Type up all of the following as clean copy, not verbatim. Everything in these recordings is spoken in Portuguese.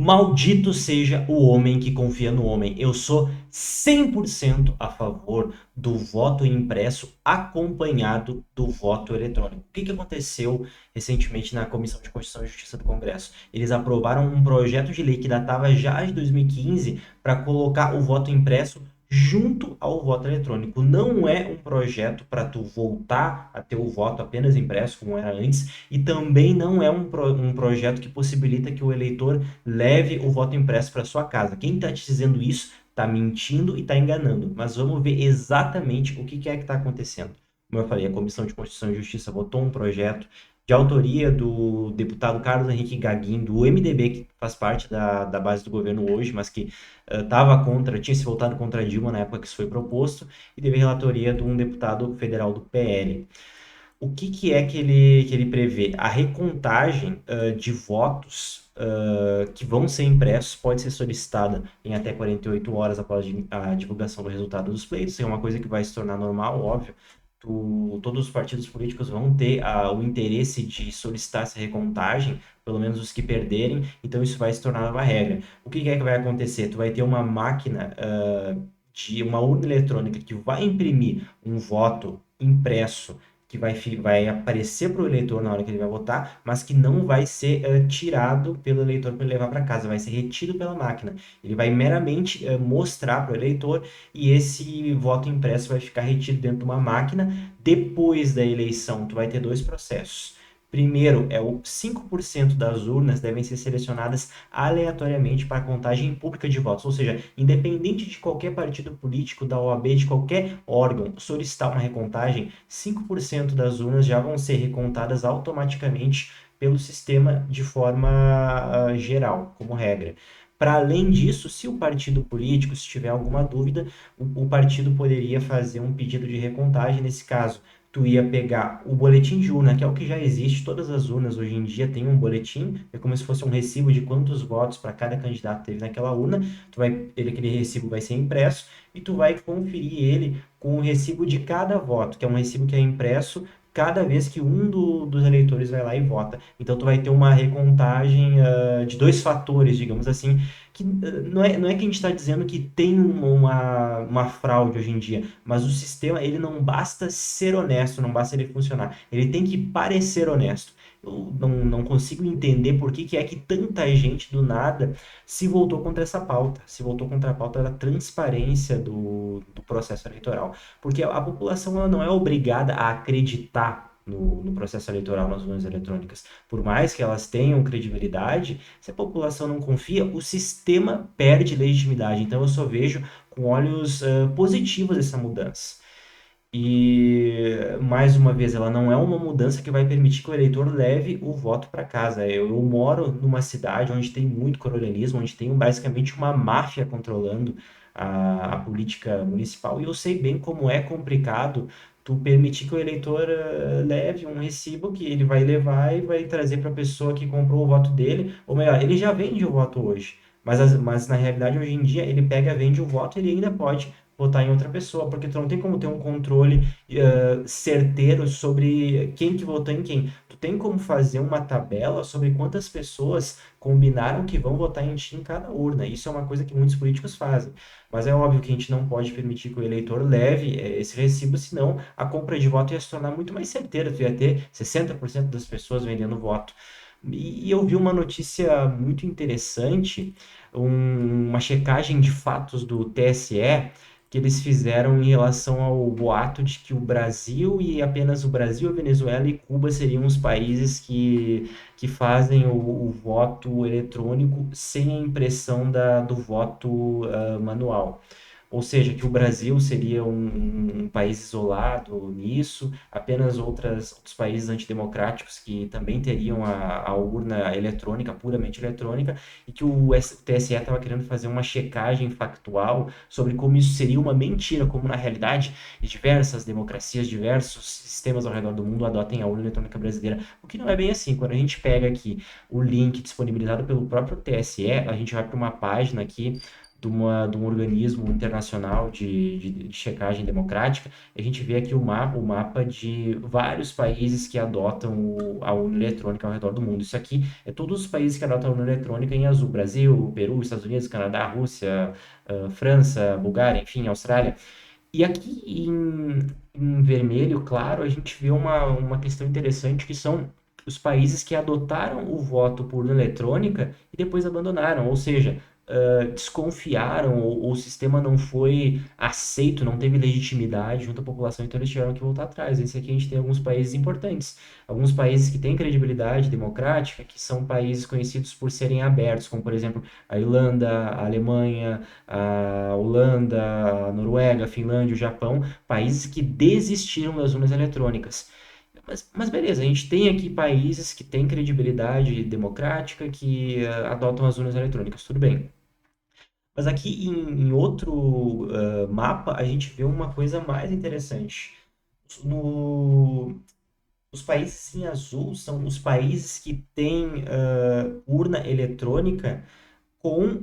Maldito seja o homem que confia no homem. Eu sou 100% a favor do voto impresso acompanhado do voto eletrônico. O que aconteceu recentemente na Comissão de Constituição e Justiça do Congresso? Eles aprovaram um projeto de lei que datava já de 2015 para colocar o voto impresso junto ao voto eletrônico. Não é um projeto para tu voltar a ter o voto apenas impresso, como era antes, e também não é um projeto que possibilita que o eleitor leve o voto impresso para sua casa. Quem está te dizendo isso está mentindo e está enganando. Mas vamos ver exatamente o que é que está acontecendo. Como eu falei, a Comissão de Constituição e Justiça votou um projeto de autoria do deputado Carlos Henrique Gaguin, do MDB, que faz parte da base do governo hoje, mas que estava contra, tinha se votado contra a Dilma na época que isso foi proposto, e teve relatoria de um deputado federal do PL. O que é que ele prevê? A recontagem de votos que vão ser impressos pode ser solicitada em até 48 horas após a divulgação do resultado dos pleitos. Isso é uma coisa que vai se tornar normal, óbvio. Todos os partidos políticos vão ter o interesse de solicitar essa recontagem, pelo menos os que perderem, então isso vai se tornar uma regra. O que é que vai acontecer? Tu vai ter uma máquina de uma urna eletrônica que vai imprimir um voto impresso que vai aparecer para o eleitor na hora que ele vai votar, mas que não vai ser tirado pelo eleitor para ele levar para casa, vai ser retido pela máquina. Ele vai meramente mostrar para o eleitor e esse voto impresso vai ficar retido dentro de uma máquina. Depois da eleição, tu vai ter dois processos. Primeiro, o 5% das urnas devem ser selecionadas aleatoriamente para a contagem pública de votos, ou seja, independente de qualquer partido político, da OAB, de qualquer órgão solicitar uma recontagem, 5% das urnas já vão ser recontadas automaticamente pelo sistema de forma geral, como regra. Para além disso, se o partido político, se tiver alguma dúvida, o partido poderia fazer um pedido de recontagem. Nesse caso, tu ia pegar o boletim de urna, que é o que já existe, todas as urnas hoje em dia têm um boletim, é como se fosse um recibo de quantos votos para cada candidato teve naquela urna. Aquele recibo vai ser impresso e tu vai conferir ele com o recibo de cada voto, que é um recibo que é impresso cada vez que dos eleitores vai lá e vota. Então tu vai ter uma recontagem de dois fatores, digamos assim, que não é que a gente está dizendo que tem uma fraude hoje em dia, mas o sistema, ele não basta ser honesto, não basta ele funcionar, ele tem que parecer honesto. Eu não consigo entender por que é que tanta gente do nada se voltou contra essa pauta, se voltou contra a pauta da transparência do processo eleitoral, porque a população ela não é obrigada a acreditar no processo eleitoral, nas urnas eletrônicas. Por mais que elas tenham credibilidade, se a população não confia, o sistema perde legitimidade. Então eu só vejo com olhos positivos essa mudança. E, mais uma vez, ela não é uma mudança que vai permitir que o eleitor leve o voto para casa. Eu moro numa cidade onde tem muito coronelismo, onde tem basicamente uma máfia controlando a política municipal, e eu sei bem como é complicado tu permitir que o eleitor leve um recibo que ele vai levar e vai trazer para a pessoa que comprou o voto dele, ou melhor, ele já vende o voto hoje. Mas na realidade, hoje em dia, ele pega, vende o voto e ele ainda pode votar em outra pessoa, porque tu não tem como ter um controle certeiro sobre quem que votou em quem. Tu tem como fazer uma tabela sobre quantas pessoas combinaram que vão votar em ti em cada urna. Isso é uma coisa que muitos políticos fazem. Mas é óbvio que a gente não pode permitir que o eleitor leve esse recibo, senão a compra de voto ia se tornar muito mais certeira. Tu ia ter 60% das pessoas vendendo voto. E eu vi uma notícia muito interessante, uma checagem de fatos do TSE que eles fizeram em relação ao boato de que o Brasil e apenas o Brasil, a Venezuela e Cuba seriam os países que fazem o voto eletrônico sem a impressão do voto manual. Ou seja, que o Brasil seria um país isolado nisso, apenas outros países antidemocráticos que também teriam a urna eletrônica, puramente eletrônica, e que o TSE estava querendo fazer uma checagem factual sobre como isso seria uma mentira, como na realidade diversas democracias, diversos sistemas ao redor do mundo adotem a urna eletrônica brasileira, o que não é bem assim. Quando a gente pega aqui o link disponibilizado pelo próprio TSE, a gente vai para uma página aqui de um organismo internacional de checagem democrática, a gente vê aqui o mapa de vários países que adotam a urna eletrônica ao redor do mundo. Isso aqui é todos os países que adotam a urna eletrônica em azul: Brasil, Peru, Estados Unidos, Canadá, Rússia, França, Bulgária, enfim, Austrália. E aqui em vermelho, claro, a gente vê uma questão interessante que são os países que adotaram o voto por urna eletrônica e depois abandonaram, ou seja, desconfiaram ou o sistema não foi aceito, não teve legitimidade junto à população, então eles tiveram que voltar atrás. Esse aqui a gente tem alguns países importantes, alguns países que têm credibilidade democrática, que são países conhecidos por serem abertos, como por exemplo a Irlanda, a Alemanha, a Holanda, a Noruega, a Finlândia, o Japão, países que desistiram das urnas eletrônicas. Mas beleza, a gente tem aqui países que têm credibilidade democrática que adotam as urnas eletrônicas, tudo bem. Mas aqui em outro mapa, a gente vê uma coisa mais interessante. No, os países em azul são os países que têm urna eletrônica com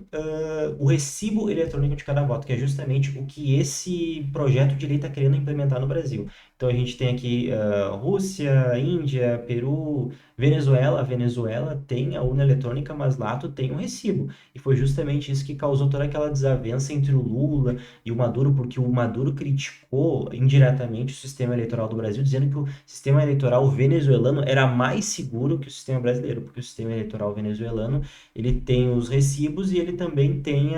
o recibo eletrônico de cada voto, que é justamente o que esse projeto de lei está querendo implementar no Brasil. Então a gente tem aqui Rússia, Índia, Peru, Venezuela. A Venezuela tem a urna eletrônica, mas lá tu tem um recibo. E foi justamente isso que causou toda aquela desavença entre o Lula e o Maduro, porque o Maduro criticou indiretamente o sistema eleitoral do Brasil, dizendo que o sistema eleitoral venezuelano era mais seguro que o sistema brasileiro, porque o sistema eleitoral venezuelano ele tem os recibos e ele também tem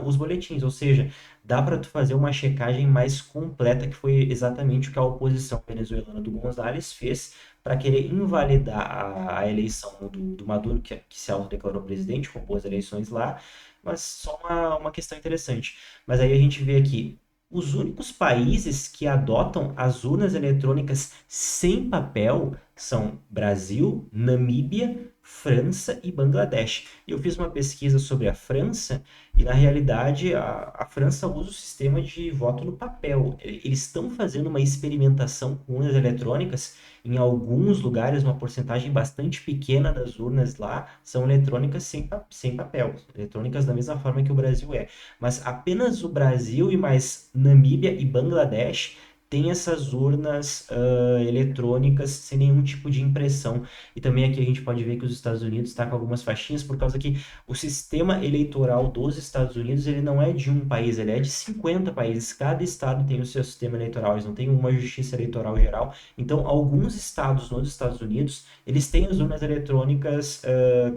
os boletins, ou seja, dá para tu fazer uma checagem mais completa, que foi exatamente o que a oposição venezuelana do González fez para querer invalidar a eleição do Maduro, que se autodeclarou presidente, roubou as eleições lá, mas só uma questão interessante. Mas aí a gente vê aqui, os únicos países que adotam as urnas eletrônicas sem papel são Brasil, Namíbia, França e Bangladesh. E eu fiz uma pesquisa sobre a França e, na realidade, a França usa o sistema de voto no papel. Eles estão fazendo uma experimentação com urnas eletrônicas. Em alguns lugares, uma porcentagem bastante pequena das urnas lá são eletrônicas sem papel, eletrônicas da mesma forma que o Brasil é. Mas apenas o Brasil e mais Namíbia e Bangladesh têm essas urnas eletrônicas sem nenhum tipo de impressão. E também aqui a gente pode ver que os Estados Unidos está com algumas faixinhas, por causa que o sistema eleitoral dos Estados Unidos ele não é de um país, ele é de 50 países. Cada estado tem o seu sistema eleitoral, eles não têm uma justiça eleitoral geral. Então, alguns estados nos Estados Unidos, eles têm as urnas eletrônicas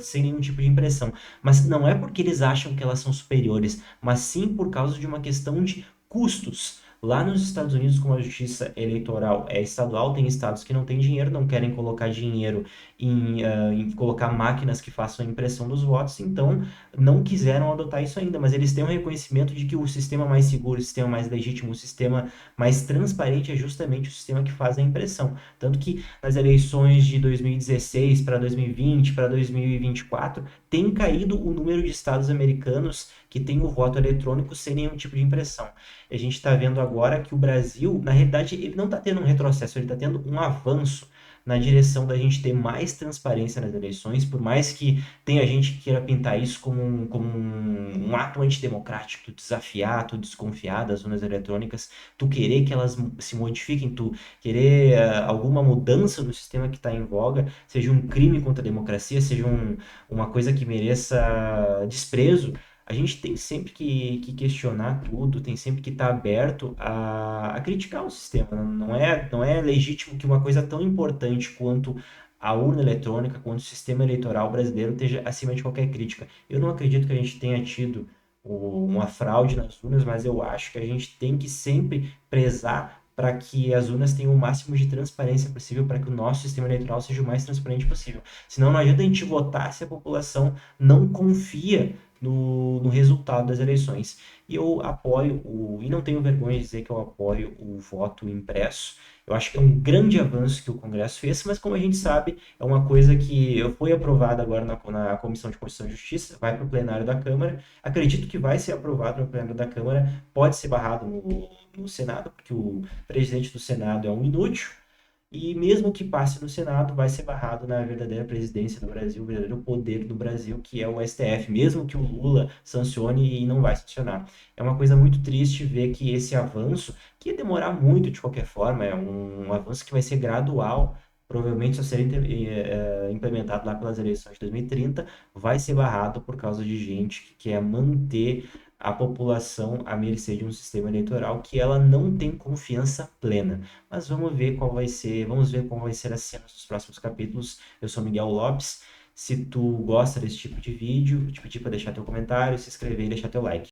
sem nenhum tipo de impressão. Mas não é porque eles acham que elas são superiores, mas sim por causa de uma questão de custos. Lá nos Estados Unidos, como a justiça eleitoral é estadual, tem estados que não têm dinheiro, não querem colocar dinheiro em colocar máquinas que façam a impressão dos votos, então não quiseram adotar isso ainda, mas eles têm um reconhecimento de que o sistema mais seguro, o sistema mais legítimo, o sistema mais transparente é justamente o sistema que faz a impressão. Tanto que nas eleições de 2016 para 2020, para 2024, tem caído o número de estados americanos que têm o voto eletrônico sem nenhum tipo de impressão. A gente está vendo agora que o Brasil, na realidade, ele não está tendo um retrocesso, ele está tendo um avanço na direção da gente ter mais transparência nas eleições, por mais que tenha gente que queira pintar isso como um ato antidemocrático, tu desafiar, tu desconfiar das urnas eletrônicas, tu querer que elas se modifiquem, tu querer alguma mudança no sistema que está em voga, seja um crime contra a democracia, seja uma coisa que mereça desprezo. A gente tem sempre que questionar tudo, tem sempre que estar aberto a criticar o sistema. Não é legítimo que uma coisa tão importante quanto a urna eletrônica, quanto o sistema eleitoral brasileiro esteja acima de qualquer crítica. Eu não acredito que a gente tenha tido uma fraude nas urnas, mas eu acho que a gente tem que sempre prezar para que as urnas tenham o máximo de transparência possível, para que o nosso sistema eleitoral seja o mais transparente possível. Senão não adianta a gente votar se a população não confia no resultado das eleições. E eu apoio, e não tenho vergonha de dizer que eu apoio o voto impresso. Eu acho que é um grande avanço que o Congresso fez, mas como a gente sabe, é uma coisa que foi aprovada agora na Comissão de Constituição e Justiça, vai para o plenário da Câmara. Acredito que vai ser aprovado no plenário da Câmara, pode ser barrado no Senado, porque o presidente do Senado é um inútil. e mesmo que passe no Senado, vai ser barrado na verdadeira presidência do Brasil, o verdadeiro poder do Brasil, que é o STF, mesmo que o Lula sancione e não vai sancionar. É uma coisa muito triste ver que esse avanço, que ia demorar muito de qualquer forma, é um avanço que vai ser gradual, provavelmente só será implementado lá pelas eleições de 2030, vai ser barrado por causa de gente que quer manter a população à mercê de um sistema eleitoral que ela não tem confiança plena. Mas vamos ver como vai ser as cenas dos próximos capítulos. Eu sou Miguel Lopes. Se tu gosta desse tipo de vídeo, te pedir para deixar teu comentário, se inscrever e deixar teu like.